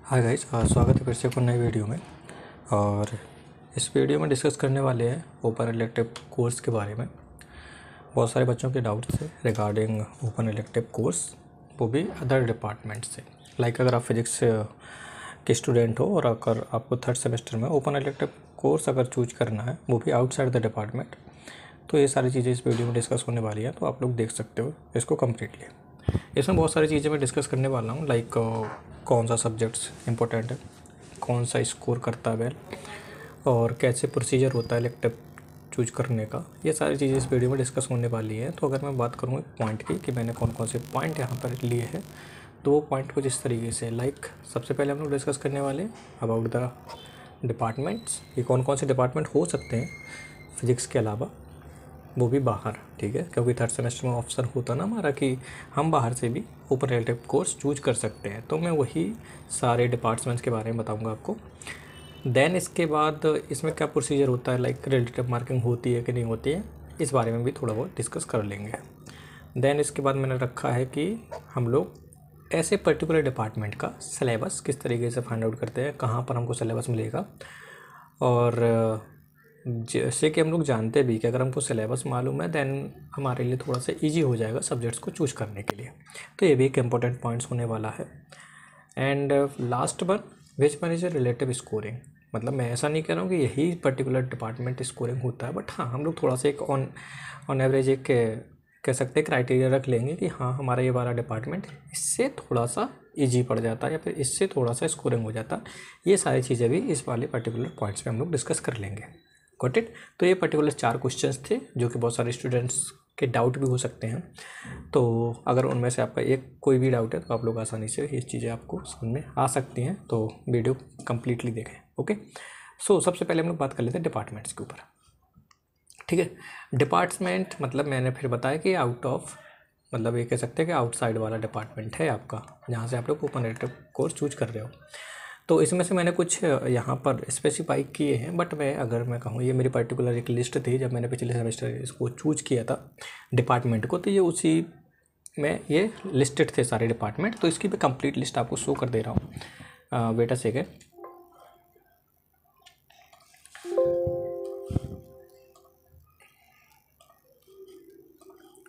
Hi guys, स्वागत है फिर से एक नई वीडियो में। और इस वीडियो में डिस्कस करने वाले हैं ओपन इलेक्टिव कोर्स के बारे में। बहुत सारे बच्चों के डाउट्स थे रिगार्डिंग ओपन इलेक्टिव कोर्स, वो भी अदर डिपार्टमेंट से। लाइक अगर आप फिजिक्स के स्टूडेंट हो और अगर आपको थर्ड सेमेस्टर में ओपन इलेक्टिव कोर्स अगर चूज करना है, वो भी आउटसाइड द डिपार्टमेंट, तो ये सारी चीज़ें इस वीडियो में डिस्कस होने वाली हैं। तो आप लोग देख सकते हो इसको कम्प्लीटली। इसमें बहुत सारी चीज़ें मैं डिस्कस करने वाला हूँ, लाइक कौन सा सब्जेक्ट्स इंपॉर्टेंट है, कौन सा स्कोर करता है वेल, और कैसे प्रोसीजर होता है इलेक्टिव चूज करने का। ये सारी चीज़ें इस वीडियो में डिस्कस होने वाली है। तो अगर मैं बात करूँ पॉइंट की कि मैंने कौन कौन से पॉइंट यहाँ पर लिए हैं, तो वो पॉइंट कुछ इस तरीके से। लाइक सबसे पहले हम लोग डिस्कस करने वाले अबाउट द डिपार्टमेंट्स, ये कौन कौन से डिपार्टमेंट हो सकते हैं फिजिक्स के अलावा, वो भी बाहर। ठीक है, क्योंकि थर्ड सेमेस्टर में ऑप्शन होता ना हमारा कि हम बाहर से भी ओपन रिलेटिव कोर्स चूज कर सकते हैं। तो मैं वही सारे डिपार्टमेंट्स के बारे में बताऊंगा आपको। देन इसके बाद इसमें क्या प्रोसीजर होता है, लाइक रिलेटिव मार्किंग होती है कि नहीं होती है, इस बारे में भी थोड़ा बहुत डिस्कस कर लेंगे। देन इसके बाद मैंने रखा है कि हम लोग ऐसे पर्टिकुलर डिपार्टमेंट का सिलेबस किस तरीके से फाइंड आउट करते हैं, कहाँ पर हमको सिलेबस मिलेगा। और जैसे कि हम लोग जानते भी कि अगर हमको सिलेबस मालूम है, देन हमारे लिए थोड़ा सा इजी हो जाएगा सब्जेक्ट्स को चूज करने के लिए। तो ये भी एक इम्पोर्टेंट पॉइंट्स होने वाला है। And last one, which one is a relative scoring. मतलब मैं ऐसा नहीं कह रहा हूँ कि यही पर्टिकुलर डिपार्टमेंट स्कोरिंग होता है, बट हाँ हम लोग थोड़ा सा एक ऑन एवरेज एक कह सकते हैं क्राइटेरिया रख लेंगे कि हाँ हमारा ये वाला डिपार्टमेंट इससे थोड़ा सा इजी पड़ जाता है या फिर इससे थोड़ा सा स्कोरिंग हो जाता है। ये सारी चीज़ें भी इस वाले पर्टिकुलर पॉइंट्स पे हम लोग डिस्कस कर लेंगे। Got it. तो ये पर्टिकुलर 4 क्वेश्चंस थे जो कि बहुत सारे स्टूडेंट्स के डाउट भी हो सकते हैं। तो अगर उनमें से आपका एक कोई भी डाउट है तो आप लोग आसानी से ये चीज़ें आपको समझ में आ सकती हैं। तो वीडियो कम्प्लीटली देखें। ओके, सो सबसे पहले हम लोग बात कर लेते हैं डिपार्टमेंट्स के ऊपर। ठीक है, डिपार्टमेंट मतलब मैंने फिर बताया कि आउट ऑफ, मतलब ये कह सकते हैं कि आउटसाइड वाला डिपार्टमेंट है आपका, जहाँ से आप लोग ओपन इलेक्टिव कोर्स चूज कर रहे हो। तो इसमें से मैंने कुछ यहाँ पर स्पेसिफाई किए हैं, बट मैं कहूँ ये मेरी पर्टिकुलर एक लिस्ट थी जब मैंने पिछले सेमेस्टर इसको चूज किया था डिपार्टमेंट को, तो ये उसी में ये लिस्टेड थे सारे डिपार्टमेंट। तो इसकी मैं कंप्लीट लिस्ट आपको शो कर दे रहा हूँ। Wait a second.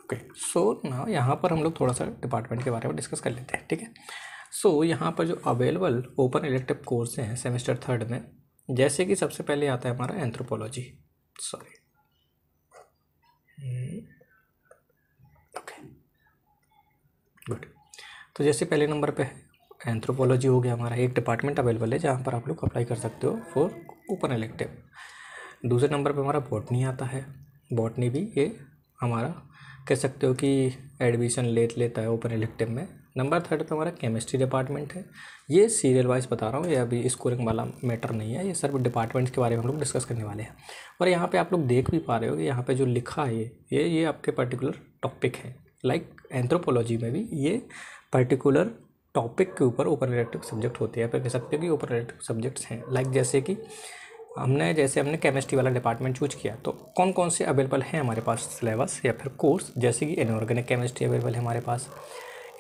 Okay, so ना यहाँ पर हम लोग थोड़ा सा डिपार्टमेंट के बारे में डिस्कस कर लेते हैं। ठीक है, सो यहाँ पर जो अवेलेबल ओपन इलेक्टिव कोर्स हैं सेमेस्टर थर्ड में, जैसे कि सबसे पहले आता है हमारा एंथ्रोपोलॉजी। Sorry, okay, good. तो जैसे पहले नंबर पे है एंथ्रोपोलॉजी हो गया, हमारा एक डिपार्टमेंट अवेलेबल है जहाँ पर आप लोग अप्लाई कर सकते हो फॉर ओपन इलेक्टिव। दूसरे नंबर पे हमारा बॉटनी आता है। बॉटनी भी ये हमारा कह सकते हो कि एडमिशन लेता है ओपन इलेक्टिव में। नंबर थर्ड पे हमारा केमिस्ट्री डिपार्टमेंट है। ये सीरियल वाइज बता रहा हूँ, ये अभी स्कोरिंग वाला मैटर नहीं है, ये सिर्फ डिपार्टमेंट्स के बारे में हम लोग डिस्कस करने वाले हैं। और यहाँ पे आप लोग देख भी पा रहे हो कि यहाँ पे जो लिखा है ये आपके पर्टिकुलर टॉपिक है। लाइक एंथ्रोपोलॉजी में भी ये पर्टिकुलर टॉपिक के ऊपर ओपन इलेक्टिव सब्जेक्ट होते हैं, फिर कह सकते हो कि ओपन इलेक्टिव सब्जेक्ट्स हैं। लाइक जैसे कि हमने केमिस्ट्री वाला डिपार्टमेंट चूज किया, तो कौन कौन से अवेलेबल हैं हमारे पास सिलेबस या फिर कोर्स, जैसे कि इनऑर्गेनिक केमिस्ट्री अवेलेबल है हमारे पास,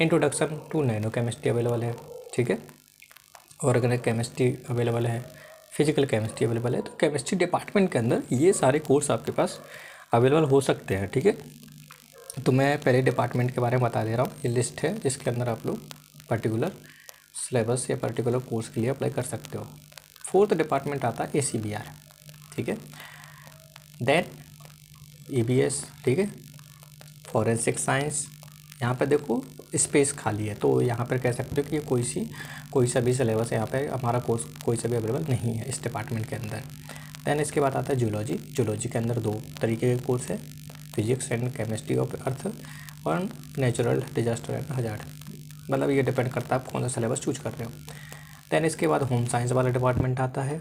introduction to nano chemistry available है। ठीक है, ऑर्गेनिक केमिस्ट्री अवेलेबल है, फिजिकल केमिस्ट्री अवेलेबल है। तो केमिस्ट्री डिपार्टमेंट के अंदर ये सारे कोर्स आपके पास अवेलेबल हो सकते हैं। ठीक है, तो मैं पहले डिपार्टमेंट के बारे में बता दे रहा हूँ। ये लिस्ट है जिसके अंदर आप लोग पर्टिकुलर सिलेबस या पर्टिकुलर कोर्स के लिए अप्लाई कर सकते हो। फोर्थ डिपार्टमेंट आता है ACBR। ठीक है, देन EBS। ठीक है, फॉरेंसिक साइंस। यहाँ पे देखो स्पेस खाली है, तो यहाँ पर कह सकते हो कि ये कोई सा भी सिलेबस यहाँ पे हमारा कोर्स कोई सा भी अवेलेबल नहीं है इस डिपार्टमेंट के अंदर। दैन इसके बाद आता है जूलॉजी। जूलॉजी के अंदर 2 तरीके के कोर्स है, physics and chemistry of earth और नेचुरल डिजास्टर एंड हजार्ड। मतलब ये डिपेंड करता है आप कौन सा सिलेबस चूज कर रहे हो। दैन इसके बाद होम साइंस वाला डिपार्टमेंट आता है।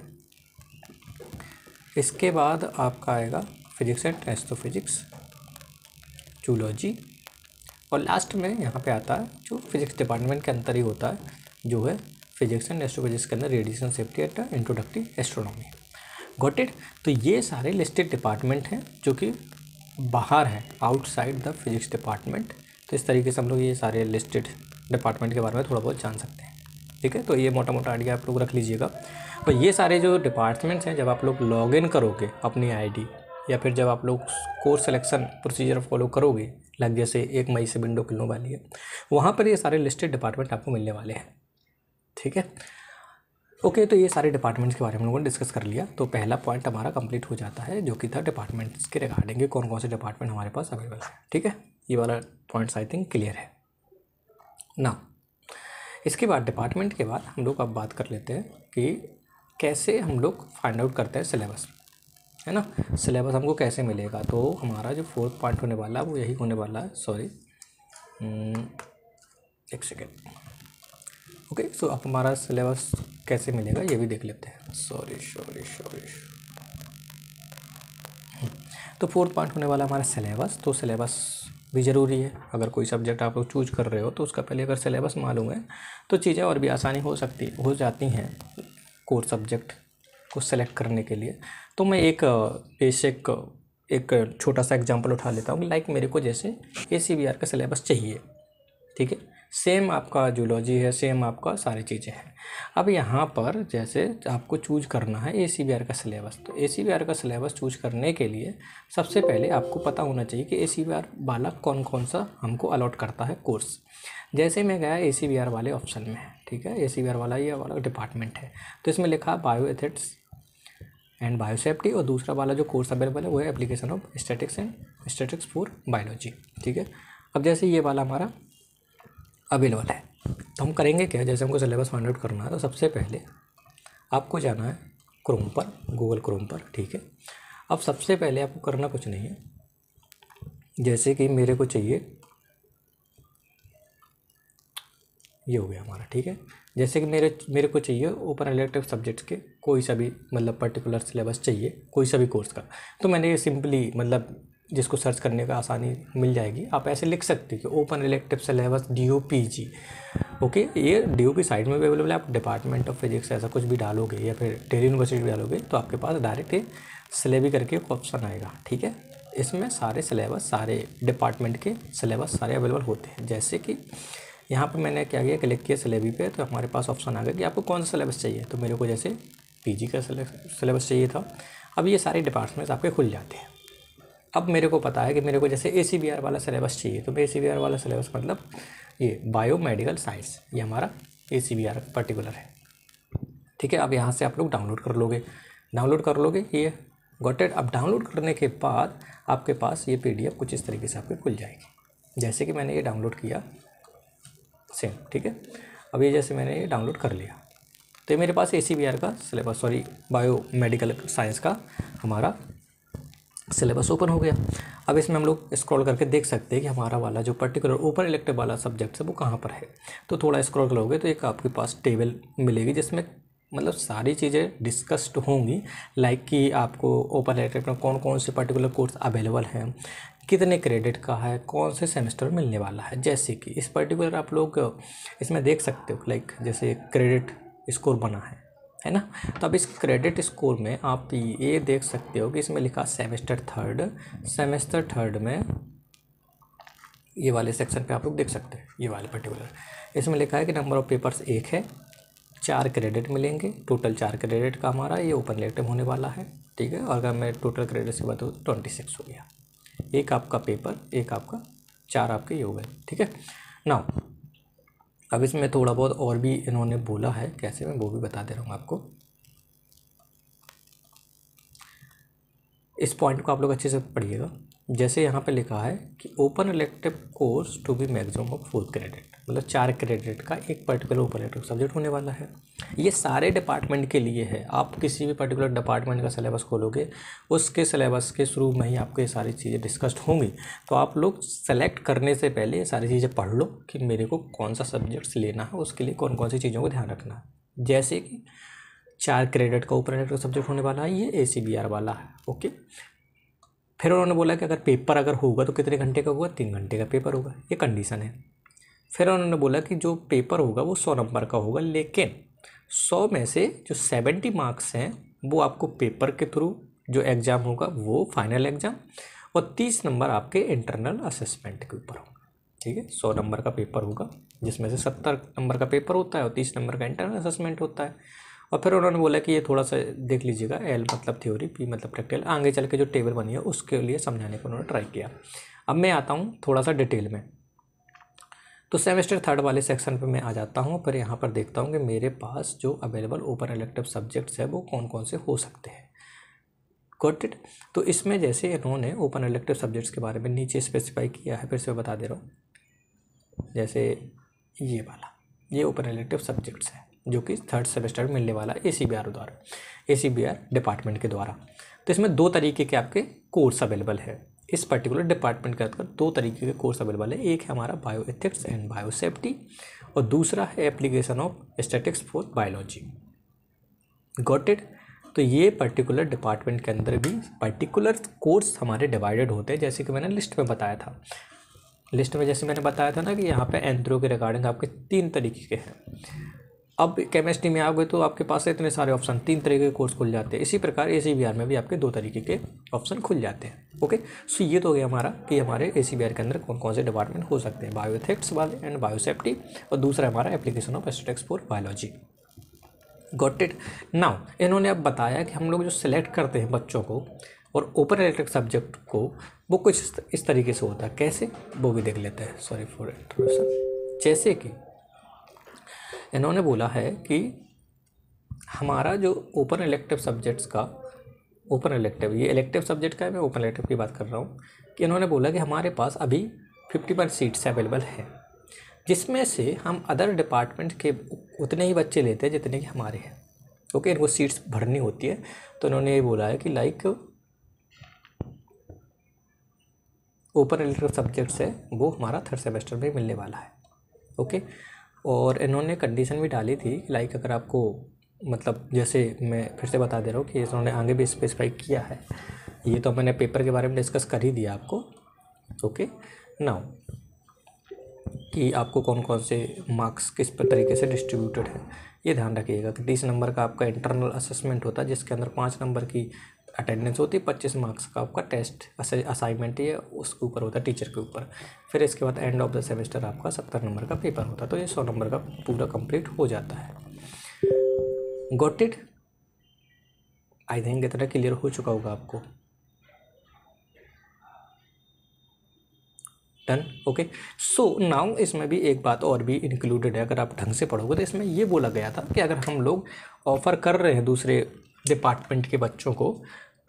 इसके बाद आपका आएगा फिजिक्स एंड एस्ट्रोफिजिक्स, जूलॉजी, और लास्ट में यहाँ पे आता है जो फिजिक्स डिपार्टमेंट के अंदर ही होता है, जो है फिजिक्स एंड एस्ट्रोफिजिक्स के अंदर radiation safety eight introductory astronomy. Got it. तो ये सारे लिस्टेड डिपार्टमेंट हैं जो कि बाहर हैं, आउटसाइड द फिजिक्स डिपार्टमेंट। तो इस तरीके से हम लोग ये सारे लिस्टेड डिपार्टमेंट के बारे में थोड़ा बहुत जान सकते हैं। ठीक है, तो ये मोटा मोटा आइडिया आप लोग रख लीजिएगा। तो ये सारे जो डिपार्टमेंट्स हैं, जब आप लोग लॉग इन करोगे अपनी आईडी, या फिर जब आप लोग कोर्स सिलेक्शन प्रोसीजर फॉलो करोगे, लाइक जैसे 1 मई से विंडो खुलने वाली है, वहाँ पर ये सारे लिस्टेड डिपार्टमेंट आपको मिलने वाले हैं। ठीक है, ओके, तो ये सारे डिपार्टमेंट्स के बारे में हम लोगों ने डिस्कस कर लिया। तो पहला पॉइंट हमारा कंप्लीट हो जाता है, जो कि था डिपार्टमेंट्स के रिगार्डिंग, कौन कौन से डिपार्टमेंट हमारे पास अवेलेबल है। ठीक है, ये वाला पॉइंट्स आई थिंक क्लियर है ना। इसके बाद डिपार्टमेंट के बाद हम लोग अब बात कर लेते हैं कि कैसे हम लोग फाइंड आउट करते हैं सिलेबस, है ना। सिलेबस हमको कैसे मिलेगा, तो हमारा जो 4th पॉइंट होने वाला है वो यही होने वाला है। सॉरी, एक सेकेंड। ओके, सो अब हमारा सिलेबस कैसे मिलेगा ये भी देख लेते हैं। सॉरी। तो 4th पॉइंट होने वाला हमारा सिलेबस। तो सिलेबस भी ज़रूरी है। अगर कोई सब्जेक्ट आप लोग चूज कर रहे हो तो उसका पहले अगर सिलेबस मालूम है तो चीज़ें और भी आसानी हो जाती हैं कोर्स सब्जेक्ट को सेलेक्ट करने के लिए। तो मैं एक बेसिक एक छोटा सा एग्जांपल उठा लेता हूँ। लाइक मेरे को जैसे ACVR का सिलेबस चाहिए, ठीक है, सेम आपका जूलॉजी है, सेम आपका सारी चीज़ें हैं। अब यहाँ पर जैसे आपको चूज करना है ACVR का सिलेबस, तो ACVR का सिलेबस चूज करने के लिए सबसे पहले आपको पता होना चाहिए कि ACVR वाला कौन कौन सा हमको अलॉट करता है कोर्स। जैसे मैं गया ACVR वाले ऑप्शन में, ठीक है, ACVR वाला ये वाला डिपार्टमेंट है, तो इसमें लिखा बायो एथिक्स एंड बायोसेफ्टी, और दूसरा वाला जो कोर्स अवेलेबल है वो है application of statistics for biology. ठीक है, अब जैसे ये वाला हमारा अवेलेबल है, तो हम करेंगे क्या, जैसे हमको सिलेबस फाइंड आउट करना है तो सबसे पहले आपको जाना है क्रोम पर, गूगल क्रोम पर। ठीक है, अब सबसे पहले आपको करना कुछ नहीं है, जैसे कि मेरे को चाहिए, ये हो गया हमारा। ठीक है, जैसे कि मेरे को चाहिए ओपन इलेक्टिव सब्जेक्ट्स के कोई सा भी मतलब पर्टिकुलर सिलेबस चाहिए कोई सा भी कोर्स का, तो मैंने ये सिंपली मतलब जिसको सर्च करने का आसानी मिल जाएगी, आप ऐसे लिख सकते हो कि open elective syllabus DOPG। Okay, ये DOP साइट में भी अवेलेबल है। आप डिपार्टमेंट ऑफ फिजिक्स ऐसा कुछ भी डालोगे या फिर दिल्ली यूनिवर्सिटी भी डालोगे तो आपके पास डायरेक्ट ये सिलेबी करके एक ऑप्शन आएगा। ठीक है, इसमें सारे सिलेबस, सारे डिपार्टमेंट के सिलेबस सारे अवेलेबल होते हैं। जैसे कि यहाँ पर मैंने क्या किया, क्लिक किया सिलेबी पे, तो हमारे पास ऑप्शन आ गया कि आपको कौन सा सिलेबस चाहिए। तो मेरे को जैसे PG का सिलेबस चाहिए था। अब ये सारे डिपार्टमेंट्स आपके खुल जाते हैं। अब मेरे को पता है कि मेरे को जैसे ACVR वाला सिलेबस चाहिए, तो ACVR वाला सिलेबस मतलब ये बायोमेडिकल साइंस, ये हमारा ACVR पर्टिकुलर है। ठीक है, अब यहाँ से आप लोग डाउनलोड कर लोगे ये गॉट इट। अब डाउनलोड करने के बाद आपके पास ये PDF कुछ इस तरीके से आपके खुल जाएगी, जैसे कि मैंने ये डाउनलोड किया सेम। ठीक है, अब ये जैसे मैंने ये डाउनलोड कर लिया तो ये मेरे पास ACVR का सिलेबस, सॉरी बायोमेडिकल साइंस का हमारा सिलेबस ओपन हो गया। अब इसमें हम लोग स्क्रॉल करके देख सकते हैं कि हमारा वाला जो पर्टिकुलर ओपन इलेक्टिव वाला सब्जेक्ट है वो कहाँ पर है। तो थोड़ा स्क्रॉल करोगे तो एक आपके पास टेबल मिलेगी जिसमें मतलब सारी चीज़ें डिस्कस्ड होंगी, लाइक कि आपको ओपन इलेक्टिव में कौन कौन से पर्टिकुलर कोर्स अवेलेबल हैं, कितने क्रेडिट का है, कौन से सेमेस्टर मिलने वाला है। जैसे कि इस पर्टिकुलर आप लोग इसमें देख सकते हो, लाइक जैसे क्रेडिट स्कोर बना है ना। तो अब इस क्रेडिट स्कोर में आप ये देख सकते हो कि इसमें लिखा सेमेस्टर थर्ड में ये वाले सेक्शन पे आप लोग देख सकते हैं, ये वाले पर्टिकुलर इसमें लिखा है कि नंबर ऑफ पेपर्स 1 है, 4 क्रेडिट मिलेंगे, टोटल 4 क्रेडिट का हमारा ये ओपन इलेक्टिव होने वाला है। ठीक है, और अगर मैं टोटल क्रेडिट से बताऊँ 26 हो गया, एक आपका पेपर, एक आपका 4 आपके ये हो गए। ठीक है, नाउ अब इसमें थोड़ा बहुत और भी इन्होंने बोला है, कैसे मैं वो भी बता दे रहा हूँ आपको। इस पॉइंट को आप लोग अच्छे से पढ़िएगा। जैसे यहाँ पे लिखा है कि open elective course to be maximum of 4 credit, मतलब 4 क्रेडिट का एक पर्टिकुलर ओपन इलेक्टिव सब्जेक्ट होने वाला है। ये सारे डिपार्टमेंट के लिए है। आप किसी भी पर्टिकुलर डिपार्टमेंट का सिलेबस खोलोगे, उसके सिलेबस के शुरू में ही आपको ये सारी चीज़ें डिस्कस्ड होंगी। तो आप लोग सेलेक्ट करने से पहले ये सारी चीज़ें पढ़ लो कि मेरे को कौन सा सब्जेक्ट्स लेना है, उसके लिए कौन कौन सी चीज़ों को ध्यान रखना है। जैसे कि 4 क्रेडिट का ओपन इलेक्टिव सब्जेक्ट होने वाला है, ये ACVR वाला है। ओके, फिर उन्होंने बोला कि अगर पेपर अगर होगा तो कितने घंटे का होगा, 3 घंटे का पेपर होगा, ये कंडीशन है। फिर उन्होंने बोला कि जो पेपर होगा वो 100 नंबर का होगा, लेकिन 100 में से जो 70 मार्क्स हैं वो आपको पेपर के थ्रू जो एग्ज़ाम होगा वो फाइनल एग्ज़ाम, और 30 नंबर आपके इंटरनल असेसमेंट के ऊपर होगा। ठीक है। 100 नंबर का पेपर होगा, जिसमें से 70 नंबर का पेपर होता है और 30 नंबर का इंटरनल असेसमेंट होता है। और फिर उन्होंने बोला कि ये थोड़ा सा देख लीजिएगा, एल मतलब थ्योरी, पी मतलब प्रैक्टिकल, आगे चल के जो टेबल बनी है उसके लिए समझाने को उन्होंने ट्राई किया। अब मैं आता हूँ थोड़ा सा डिटेल में। तो सेमेस्टर 3 वाले सेक्शन पे मैं आ जाता हूँ। फिर यहाँ पर देखता हूँ कि मेरे पास जो अवेलेबल ओपन इलेक्टिव सब्जेक्ट्स है वो कौन कौन से हो सकते हैं। Got it. तो इसमें जैसे इन्होंने ओपन इलेक्टिव सब्जेक्ट्स के बारे में नीचे स्पेसिफाई किया है, फिर से मैं बता दे रहा हूँ। जैसे ये वाला, ये ओपन इलेक्टिव सब्जेक्ट्स है जो कि 3rd सेमेस्टर में मिलने वाला है ACBR द्वारा, ACBR डिपार्टमेंट के द्वारा। तो इसमें 2 तरीके के आपके कोर्स अवेलेबल है। इस पर्टिकुलर डिपार्टमेंट के अंदर 2 तरीके के कोर्स अवेलेबल है। एक है हमारा bio ethics and bio safety और दूसरा है application of statics for biology. Got it. तो ये पर्टिकुलर डिपार्टमेंट के अंदर भी पर्टिकुलर कोर्स हमारे डिवाइडेड होते हैं, जैसे कि मैंने लिस्ट में बताया था। लिस्ट में जैसे मैंने बताया था ना कि यहाँ पे एंथ्रो के रिगार्डिंग आपके 3 तरीके के हैं। अब केमिस्ट्री में आओगे तो आपके पास इतने सारे ऑप्शन, 3 तरीके के कोर्स खुल जाते हैं। इसी प्रकार ACBR में भी आपके 2 तरीके के ऑप्शन खुल जाते हैं। ओके, सो ये तो हो गया हमारा कि हमारे ACBR के अंदर कौन कौन से डिपार्टमेंट हो सकते हैं, बायो एथिक्स वाले एंड बायो सेफ्टी, और दूसरा हमारा application of statics for biology. Got it. Now इन्होंने अब बताया कि हम लोग जो सिलेक्ट करते हैं बच्चों को और ओपन इलेक्टिव सब्जेक्ट को, वो कुछ इस तरीके से होता है। कैसे, वो भी देख लेते हैं। Sorry for introduction. जैसे कि इन्होंने बोला है कि हमारा जो ओपन इलेक्टिव सब्जेक्ट्स का, ओपन इलेक्टिव, ये इलेक्टिव सब्जेक्ट का है, मैं ओपन इलेक्टिव की बात कर रहा हूँ, कि इन्होंने बोला कि हमारे पास अभी 51 सीट्स अवेलेबल हैं, जिसमें से हम अदर डिपार्टमेंट के उतने ही बच्चे लेते हैं जितने कि हमारे हैं। ओके, इनको सीट्स भरनी होती है। तो इन्होंने ये बोला है कि लाइक ओपन इलेक्टिव सब्जेक्ट्स है वो हमारा 3rd सेमेस्टर में मिलने वाला है। ओके, और इन्होंने कंडीशन भी डाली थी लाइक अगर आपको, मतलब जैसे मैं फिर से बता दे रहा हूँ कि इन्होंने आगे भी स्पेसिफाई किया है। ये तो मैंने पेपर के बारे में डिस्कस कर ही दिया आपको। ओके, नाउ कि आपको कौन कौन से मार्क्स किस तरीके से डिस्ट्रीब्यूटेड है, ये ध्यान रखिएगा कि 30 नंबर का आपका इंटरनल असेसमेंट होता है, जिसके अंदर 5 नंबर की अटेंडेंस होती है, 25 मार्क्स का आपका टेस्ट असाइनमेंट है, उसके ऊपर होता है, टीचर के ऊपर। फिर इसके बाद एंड ऑफ द सेमेस्टर आपका 70 नंबर का पेपर होता है। तो ये 100 नंबर का पूरा कंप्लीट हो जाता है। Got it. आई थिंक इतना क्लियर हो चुका होगा आपको। डन। ओके, सो नाउ इसमें भी एक बात और भी इंक्लूडेड है, अगर आप ढंग से पढ़ोगे तो इसमें ये बोला गया था कि अगर हम लोग ऑफ़र कर रहे हैं दूसरे डिपार्टमेंट के बच्चों को,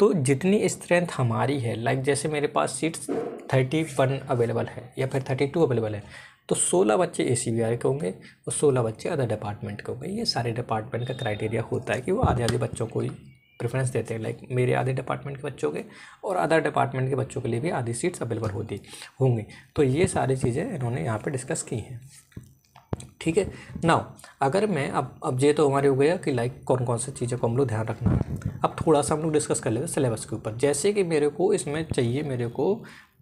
तो जितनी स्ट्रेंथ हमारी है, लाइक जैसे मेरे पास सीट्स 31 अवेलेबल है या फिर 32 अवेलेबल है, तो 16 बच्चे ACBR के होंगे और 16 बच्चे अदर डिपार्टमेंट के होंगे। ये सारे डिपार्टमेंट का क्राइटेरिया होता है कि वो आधे आधे बच्चों को ही प्रेफरेंस देते हैं, लाइक मेरे आधे डिपार्टमेंट के बच्चों के और अदर डिपार्टमेंट के बच्चों के लिए भी आधी सीट्स अवेलेबल होंगी। तो ये सारी चीज़ें इन्होंने यहाँ पे डिस्कस की हैं। ठीक है, नाउ अगर मैं अब ये तो हमारे हो गया कि लाइक कौन कौन सी चीज़ों को हम लोग ध्यान रखना है। अब थोड़ा सा हम लोग डिस्कस कर लेते हैं सिलेबस के ऊपर। जैसे कि मेरे को इसमें चाहिए, मेरे को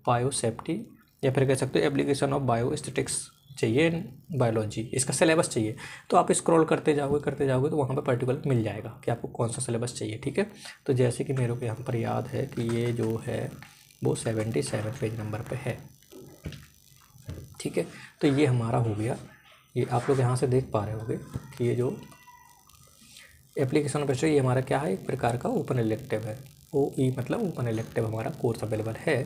बायो सेफ्टी या फिर कह सकते हो एप्लीकेशन ऑफ बायो स्टैटिक्स चाहिए, बायोलॉजी, इसका सिलेबस चाहिए। तो आप स्क्रॉल करते जाओगे तो वहाँ पे पर्टिकुलर मिल जाएगा कि आपको कौन सा सिलेबस चाहिए। ठीक है, तो जैसे कि मेरे को यहाँ पर याद है कि ये जो है वो 77 पेज नंबर पे है। ठीक है, तो ये हमारा हो गया। ये आप लोग यहाँ से देख पा रहे होंगे कि ये जो एप्लीकेशन ऑफ ये हमारा क्या है, एक प्रकार का ओपन इलेक्टिव है। OE मतलब ओपन इलेक्टिव हमारा कोर्स अवेलेबल है।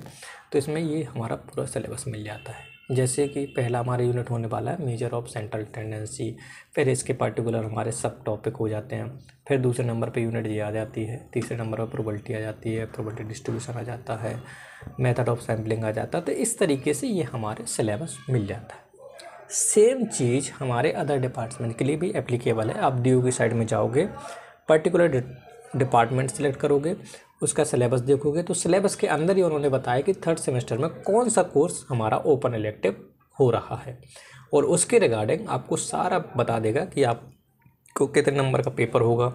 तो इसमें ये हमारा पूरा सिलेबस मिल जाता है। जैसे कि पहला हमारा यूनिट होने वाला है मेजर ऑफ सेंट्रल टेंडेंसी, फिर इसके पर्टिकुलर हमारे सब टॉपिक हो जाते हैं। फिर दूसरे नंबर पे यूनिट ये आ जाती है, तीसरे नंबर पर प्रोबेबिलिटी आ जाती है, प्रोबेबिलिटी डिस्ट्रीब्यूशन आ जाता है, मेथड ऑफ सैम्पलिंग आ जाता है। तो इस तरीके से ये हमारे सिलेबस मिल जाता है। सेम चीज़ हमारे अदर डिपार्टमेंट के लिए भी एप्लीकेबल है। आप DO की साइड में जाओगे, पर्टिकुलर डिपार्टमेंट सेलेक्ट करोगे, उसका सिलेबस देखोगे, तो सिलेबस के अंदर ही उन्होंने बताया कि 3rd सेमेस्टर में कौन सा कोर्स हमारा ओपन इलेक्टिव हो रहा है, और उसके रिगार्डिंग आपको सारा बता देगा कि आपको कितने नंबर का पेपर होगा,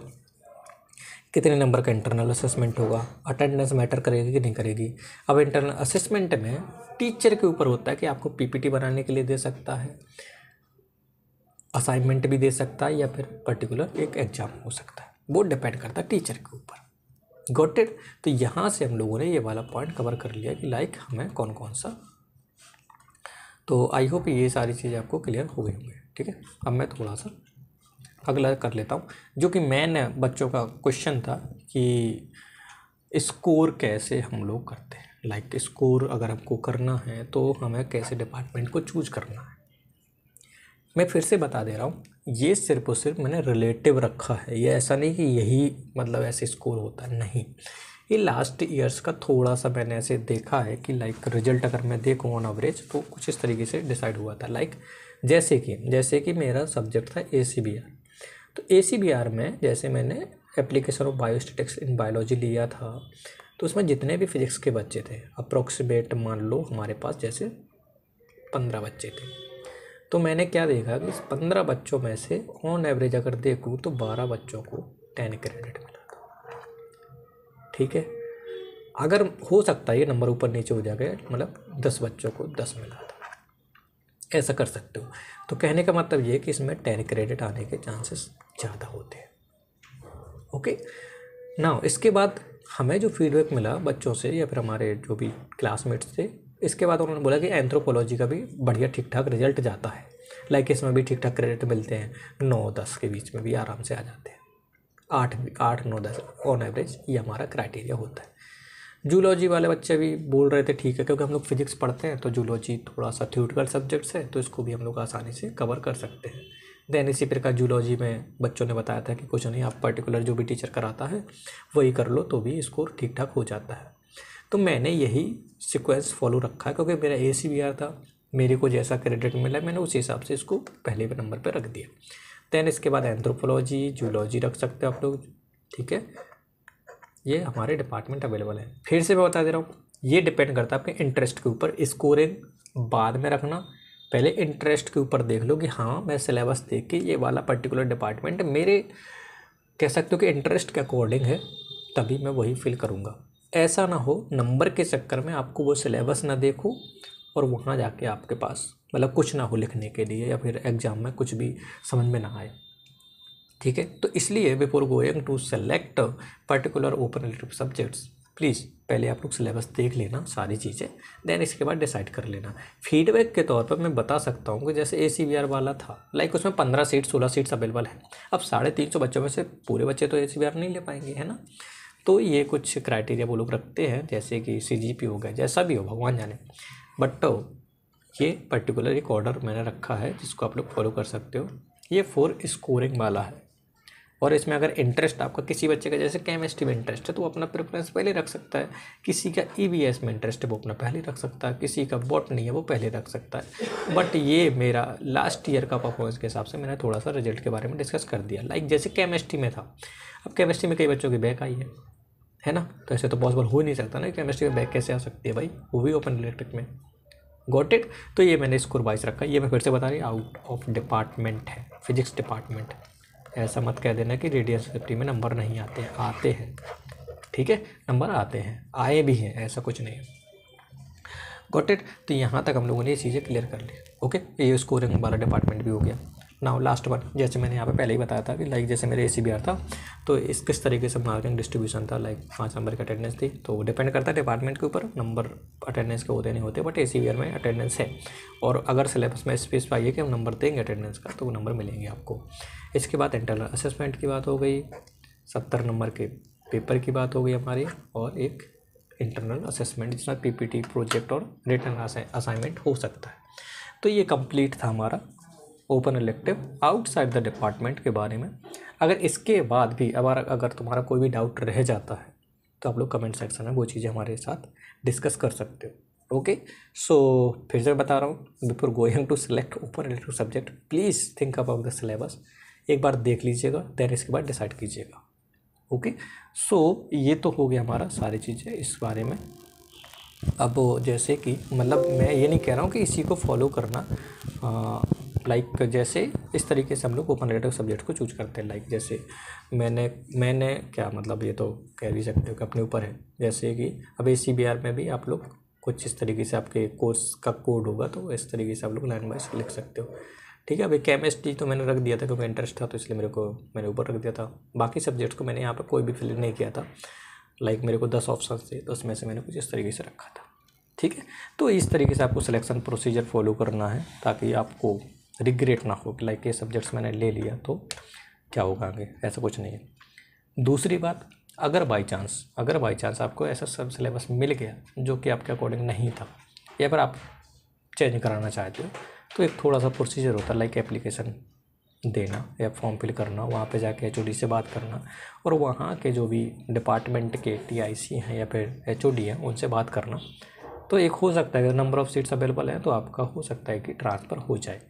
कितने नंबर का इंटरनल असेसमेंट होगा, अटेंडेंस मैटर करेगी कि नहीं करेगी। अब इंटरनल असेसमेंट में टीचर के ऊपर होता है कि आपको PPT बनाने के लिए दे सकता है, असाइनमेंट भी दे सकता है, या फिर पर्टिकुलर एक एग्ज़ाम हो सकता है। वो डिपेंड करता है टीचर के ऊपर। Got it. तो यहाँ से हम लोगों ने ये वाला पॉइंट कवर कर लिया कि लाइक हमें कौन कौन सा तो आई होप ये सारी चीज़ें आपको क्लियर हो गई होंगी। ठीक है, अब मैं थोड़ा सा अगला कर लेता हूँ, जो कि मेन बच्चों का क्वेश्चन था कि स्कोर कैसे हम लोग करते हैं। लाइक स्कोर अगर हमको करना है तो हमें कैसे डिपार्टमेंट को चूज करना है। मैं फिर से बता दे रहा हूँ, ये सिर्फ और सिर्फ मैंने रिलेटिव रखा है, ये ऐसा नहीं कि यही मतलब ऐसे स्कोर होता है, नहीं। ये लास्ट ईयर्स का थोड़ा सा मैंने ऐसे देखा है कि लाइक रिजल्ट अगर मैं देखूँ ऑन एवरेज तो कुछ इस तरीके से डिसाइड हुआ था। लाइक जैसे कि मेरा सब्जेक्ट था ACBR, तो ACBR में जैसे मैंने application of biostatics in biology लिया था, तो उसमें जितने भी फिजिक्स के बच्चे थे अप्रोक्सीमेट मान लो हमारे पास जैसे 15 बच्चे थे, तो मैंने क्या देखा कि इस 15 बच्चों में से ऑन एवरेज अगर देखूँ तो 12 बच्चों को 10 क्रेडिट मिला था। ठीक है, अगर हो सकता है ये नंबर ऊपर नीचे हो जाएगा, मतलब 10 बच्चों को 10 मिला था, ऐसा कर सकते हो। तो कहने का मतलब ये कि इसमें 10 क्रेडिट आने के चांसेस ज़्यादा होते हैं। ओके, नाउ इसके बाद हमें जो फीडबैक मिला बच्चों से या फिर हमारे जो भी क्लासमेट्स थे, इसके बाद उन्होंने बोला कि एंथ्रोपोलॉजी का भी बढ़िया ठीक ठाक रिजल्ट जाता है। लाइक इसमें भी ठीक ठाक क्रेडिट मिलते हैं, 9-10 के बीच में भी आराम से आ जाते हैं, 8-9-10 ऑन एवरेज, ये हमारा क्राइटेरिया होता है। जूलॉजी वाले बच्चे भी बोल रहे थे ठीक है, क्योंकि हम लोग फिजिक्स पढ़ते हैं तो जूलॉजी थोड़ा सा थ्योरेटिकल सब्जेक्ट्स है, तो इसको भी हम लोग आसानी से कवर कर सकते हैं। देन इसी प्रकार जूलॉजी में बच्चों ने बताया था कि कुछ नहीं, आप पर्टिकुलर जो भी टीचर कराता है वही कर लो तो भी स्कोर ठीक ठाक हो जाता है। तो मैंने यही सीक्वेंस फॉलो रखा है, क्योंकि मेरा ACBR था, मेरे को जैसा क्रेडिट मिला मैंने उसी हिसाब से इसको पहले नंबर पर रख दिया। दैन इसके बाद एंथ्रोपोलॉजी जूलॉजी रख सकते हो आप लोग। ठीक है, ये हमारे डिपार्टमेंट अवेलेबल है। फिर से मैं बता दे रहा हूँ, ये डिपेंड करता है आपके इंटरेस्ट के ऊपर। स्कोरिंग बाद में रखना, पहले इंटरेस्ट के ऊपर देख लो कि हाँ मैं सिलेबस देख के ये वाला पर्टिकुलर डिपार्टमेंट मेरे कह सकते हो कि इंटरेस्ट के अकॉर्डिंग है, तभी मैं वही फिल करूँगा। ऐसा ना हो नंबर के चक्कर में आपको वो सिलेबस ना देखो और वहाँ जाके आपके पास मतलब कुछ ना हो लिखने के लिए, या फिर एग्ज़ाम में कुछ भी समझ में ना आए। ठीक है, तो इसलिए before going to select particular open elective subjects, please पहले आप लोग सिलेबस देख लेना सारी चीज़ें, देन इसके बाद डिसाइड कर लेना। फीडबैक के तौर पर मैं बता सकता हूँ कि जैसे ACBR वाला था, लाइक उसमें 15 सीट 16 सीट्स अवेलेबल है। अब 350 बच्चों में से पूरे बच्चे तो ACBR नहीं ले पाएंगे, है ना। तो ये कुछ क्राइटेरिया वो लोग रखते हैं, जैसे कि CGP हो गया, जैसा भी हो भगवान जाने, बट ये पर्टिकुलर एक ऑर्डर मैंने रखा है जिसको आप लोग फॉलो कर सकते हो। ये 4 स्कोरिंग वाला है, और इसमें अगर इंटरेस्ट आपका किसी बच्चे का जैसे केमिस्ट्री में इंटरेस्ट है तो वो अपना प्रेफरेंस पहले रख सकता है, किसी का EVS में इंटरेस्ट है वो अपना पहले रख सकता है, किसी का बॉटनी है वो पहले रख सकता है। बट ये मेरा लास्ट ईयर का परफॉर्मेंस के हिसाब से मैंने थोड़ा सा रिजल्ट के बारे में डिस्कस कर दिया। लाइक जैसे केमिस्ट्री में था, अब केमिस्ट्री में कई बच्चों की बैक आई है ना, तो ऐसे तो पॉसिबल हो ही नहीं सकता ना, केमिस्ट्री में बैक कैसे आ सकती है भाई, वो भी ओपन इलेक्ट्रिक में। Got it. तो ये मैंने स्कोर वाइज रखा, ये मैं फिर से बता रही, आउट ऑफ डिपार्टमेंट है, फिजिक्स डिपार्टमेंट। ऐसा मत कह देना कि रेडियस 50 में नंबर नहीं आते हैं, आते हैं। ठीक है, नंबर आते हैं, आए भी हैं, ऐसा कुछ नहीं है। Got it. तो यहाँ तक हम लोगों ने ये चीज़ें क्लियर कर ली। ओके, ये स्कोरिंग वाला डिपार्टमेंट भी हो गया। नाउ लास्ट वन, जैसे मैंने यहाँ पे पहले ही बताया था कि लाइक जैसे मेरे ACBR था तो इस किस तरीके से मार्किंग डिस्ट्रीब्यूशन था। लाइक 5 नंबर की अटेंडेंस थी, तो डिपेंड करता है डिपार्टमेंट के ऊपर, नंबर अटेंडेंस के होते नहीं होते, बट ACBR में अटेंडेंस है, और अगर सिलेबस में स्पेसिफाई है कि हम नंबर देंगे अटेंडेंस का तो वो नंबर मिलेंगे आपको। इसके बाद इंटरनल असेसमेंट की बात हो गई, 70 नंबर के पेपर की बात हो गई हमारी, और एक इंटरनल असेसमेंट जिसमें PPT प्रोजेक्ट और रिटन असाइनमेंट हो सकता है। तो ये कंप्लीट था हमारा open elective outside the department के बारे में। अगर इसके बाद भी अगर तुम्हारा कोई भी डाउट रह जाता है तो आप लोग कमेंट सेक्शन में वो चीज़ें हमारे साथ डिस्कस कर सकते हो। ओके, सो फिर से बता रहा हूँ, before going to select open elective subject please think about the syllabus, एक बार देख लीजिएगा, देन इसके बाद डिसाइड कीजिएगा। ओके, सो ये तो हो गया हमारा सारी चीज़ें इस बारे में। अब जैसे कि मतलब मैं ये नहीं कह रहा हूँ कि इसी को फॉलो करना, लाइक जैसे इस तरीके से हम लोग ओपन इलेक्टिव सब्जेक्ट को चूज करते हैं। लाइक जैसे मैंने क्या मतलब, ये तो कह भी सकते हो कि अपने ऊपर है। जैसे कि अब ACBR में भी आप लोग कुछ इस तरीके से आपके कोर्स का कोड होगा तो इस तरीके से आप लोग लाइन वाइज लिख सकते हो। ठीक है, अभी केमिस्ट्री तो मैंने रख दिया था क्योंकि इंटरेस्ट था, तो इसलिए मैंने ऊपर रख दिया था। बाकी सब्जेक्ट्स को मैंने यहाँ पर कोई भी फिल नहीं किया था। लाइक मेरे को 10 ऑप्शन थे, 10 में से मैंने कुछ इस तरीके से रखा था। ठीक। ठीक है। तो इस तरीके से आपको सिलेक्शन प्रोसीजर फॉलो करना है ताकि आपको रिग्रेट ना हो कि लाइक ये सब्जेक्ट्स मैंने ले लिया तो क्या होगा आगे, ऐसा कुछ नहीं है। दूसरी बात, अगर बाई चांस आपको ऐसा सब सिलेबस मिल गया जो कि आपके अकॉर्डिंग नहीं था या फिर आप चेंज कराना चाहते हो, तो एक थोड़ा सा प्रोसीजर होता है लाइक एप्लीकेशन देना या फॉर्म फिल करना, वहाँ पे जाके HOD से बात करना और वहाँ के जो भी डिपार्टमेंट के TIC हैं या फिर HOD हैं उनसे बात करना। तो एक हो सकता है अगर नंबर ऑफ़ सीट्स अवेलेबल हैं तो आपका हो सकता है कि ट्रांसफ़र हो जाए,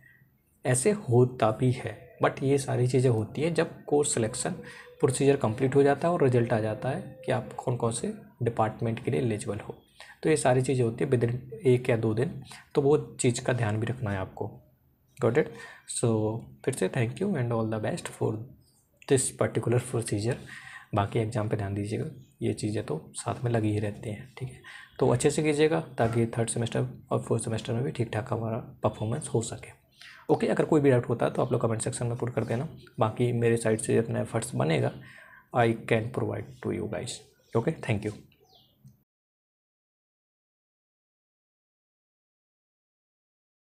ऐसे होता भी है। बट ये सारी चीज़ें होती है जब कोर्स सिलेक्शन प्रोसीजर कंप्लीट हो जाता है और रिजल्ट आ जाता है कि आप कौन कौन से डिपार्टमेंट के लिए एलिजिबल हो। तो ये सारी चीज़ें होती है विद इन 1 या 2 दिन, तो वो चीज़ का ध्यान भी रखना है आपको। Got it. सो फिर से thank you and all the best for this particular procedure. बाकी एग्ज़ाम पे ध्यान दीजिएगा, ये चीज़ें तो साथ में लगी ही रहती हैं, ठीक है। तो अच्छे से कीजिएगा ताकि 3rd सेमेस्टर और 4th सेमेस्टर में भी ठीक ठाक हमारा परफॉर्मेंस हो सके। ओके, अगर कोई भी डाउट होता है तो आप लोग कमेंट सेक्शन में पुट कर देना। बाकी मेरे साइड से अपना एफर्ट्स बनेगा, I can provide to you guys. Okay, thank you.